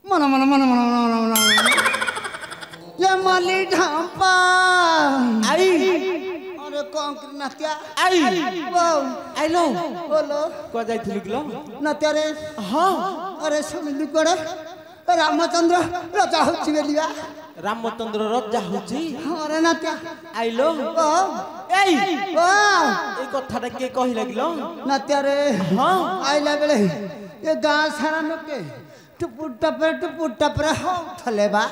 मन मन मन मन मन ये मली ढांपा आई अरे कौन कर नात्या आई वो आई लो बोलो को जाइथिलु किलो नात्या रे हां अरे सुनिलु कोड़े रामचंद्र राजा होछि बेलिया रामचंद्र राजा होछि अरे नात्या आई लो ओ एई ओ ए कथाटा के कहि लागिलो नात्या रे हां आइला बेले ये गां सारा लोके टुपुर टपर हो थले बा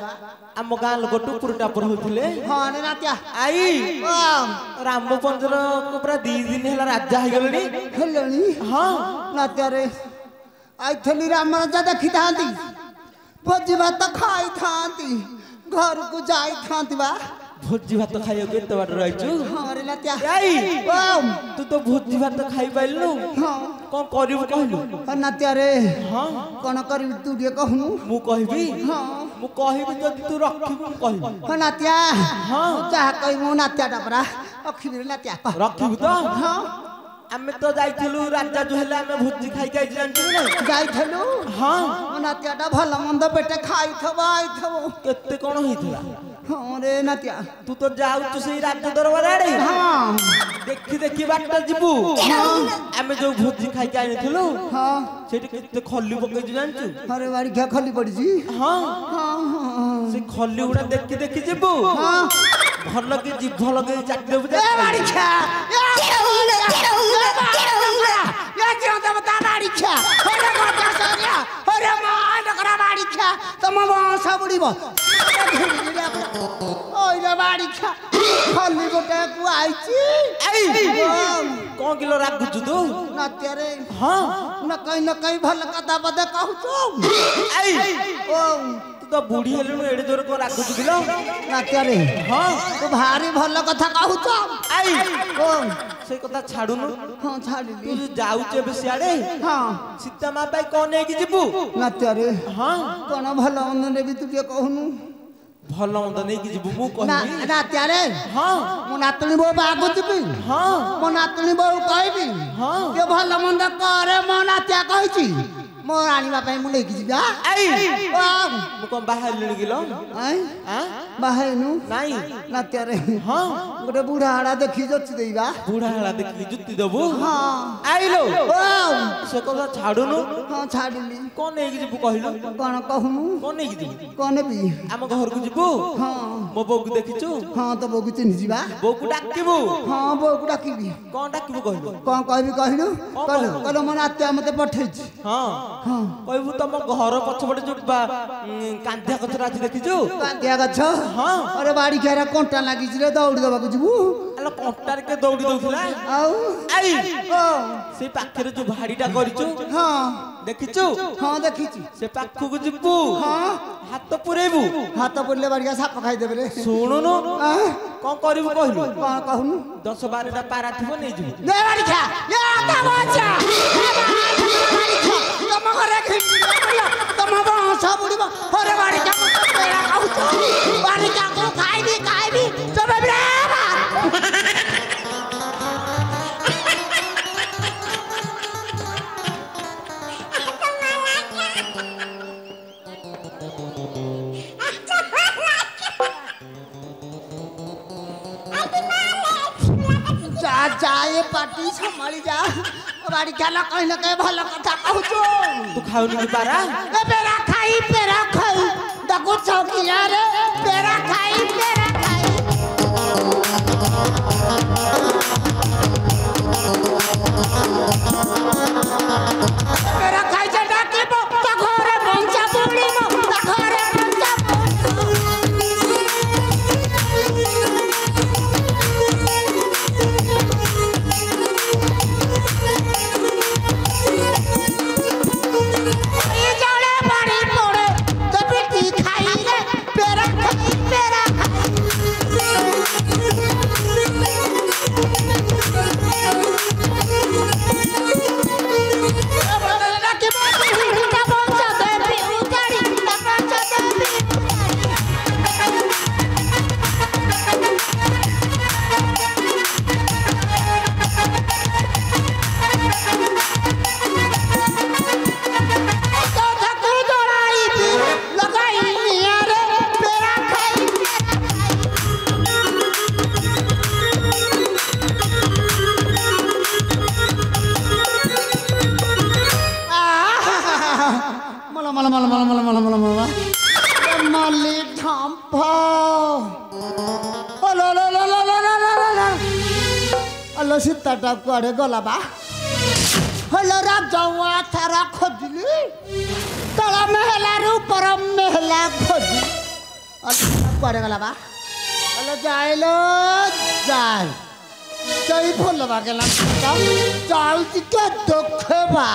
आम गाँ लोक टुपुर टापुर होथिले हां रे नात्या आई ओ रामचंद्र को पूरा 2 दिन हैला राजा हो गलनी हेलनी हां नात्या रे आई थली राम राजा देखि थांती भोजी भात खाई थांती घर को जाई थांती बा भोजी भात खाइयो के तो बाट रहिछु हां रे नात्या आई ओ तू तो भोजी भात खाइ पाइलु हां कोन करिवु कहलु नात्या रे हां कोन करी तू रे कहनु मु कहबी हां मु कहबी जदि तू रखिबु मु कहबी हां नात्या हां चाह कहि मु नात्या डबरा अखिबिर नात्या रखिबु तो हां आमे तो जाइथिलु राजा जो हैला आमे भोजी खाइ खाइ जानछु नै जाइथलु हां नात्याटा भल मंद पेटे खाई थबो आई थबो केते कोन होइथिला हां रे नात्या तू तो जाउछु सेई राजा दरबार आड़े हां देखि देखि बाटा जिबु आमे जो भोजी खाइ खाइ आइथिलु हां सेठी केते खल्ली पकै जानछु अरे बाड़ी क्या खली पड़ी जी हां हां से खल्ली उडा देखि देखि जिबु हां भल के जीभ लगे चाट देबु ए बाड़ी खा ये क्यों तो बता बाड़ी खा अरे गोटा सोनिया अरे मां डकरा बाड़ी खा तम वंश बुड़ीबो ओइ रे बाड़ी खा खली गोटे को आइची कौन किलो राखुछु तू नात्या रे हां न कहीं भल कथा बदे कहू तो आई ओ तू तो बूढ़ी हेलु एडे जोर को राखुछु किलो नात्या रे हां तू भारी भल कथा कहू तो आई ओ से कथा छाडुनु हां छाड़ी तू जाउचे बे सियाडे हां सीता मा पाई कोन नेकी जिबु नात्या रे हां कोन भल मन रे भी तू के कहनु भल मंद नेकी जिबु मु ना कहबी नात्या रे हां मो नातनी बो बागु जिबी हां मो नातनी बो कहबी हां के भल मंद करे मो नात्या कहिची मो रानी बापा मु लेकी जिबा आई ओ मु कोन बाहर लेनी किलो आई हां बाहेनु नाही नात्या रे हां गोटे बुढ़ा आड़ा देखी जोची देबा बूढ़ा हला देखली जुत्ती देबु हां आइलो ओ से कथा छाडुनु हां छाड़िली कोन नेकी जिबु कहलु कोन कहनु कोन नेकी जिबु कोन भी आम घर को जिबु हां मो बो को देखिछु हां तो बोगु चिन्ह जिबा बो को डाकिबु हां बोगु डाकिबी कोन डाकिबु कहलु कोन कहबी कहलु कहलु? कहलु मन आत्या मते पठेछि हां हां कहबु तम घर पछपटे जो कांधिया कथरा अछि देखिछु कांदिया गछ हां अरे बाड़ी केरा कोंटा लागिछि रे दौड़ी दबाकु जिबु आलो कंटार के दौड़ी दउथला आउ आई ओ से पाखरे जो भाड़ीटा करिछु हां देखिछु हां देखिछि से पाखु को जिबु हां हाथ पुरेबु हाथ पड़ले बाड़िया साप खाइ देबे रे सुनुनु कोन करिबु कहलु कोन कहनु 10 12 टा पारा थिबो नै जिबु दे बाड़ी खा या तमाचा बाड़ी खा तम घरे खिंडी तम वंश बुड़ीबो अरे बाड़ी का पेड़ा कहू बाड़ी का को खाइबी सब रे जा ये पार्टी संभाली जा बाड़ी खाला कहीं ना कहीं भल कथा कहू तू खाउनी की पारा ए पेरा खाई दगु चौकिया रे पेरा खाई पेरा खाई जे डाकी बो ता घरे पंचा बुड़ी मो ता घरे पंचा ये जाले बाड़ी पड़े तो बेटी खाई रे पेरा खाई হলো সীতাটা করে গলাবা হলো রাজাওয়া তারা খোঁজলি তলা মেহলার উপর মেহলা খোঁজলি করে গলাবা হলো যাইলো যাই যাই ভুলবা গেলাম চাল দিকে দক্ষবা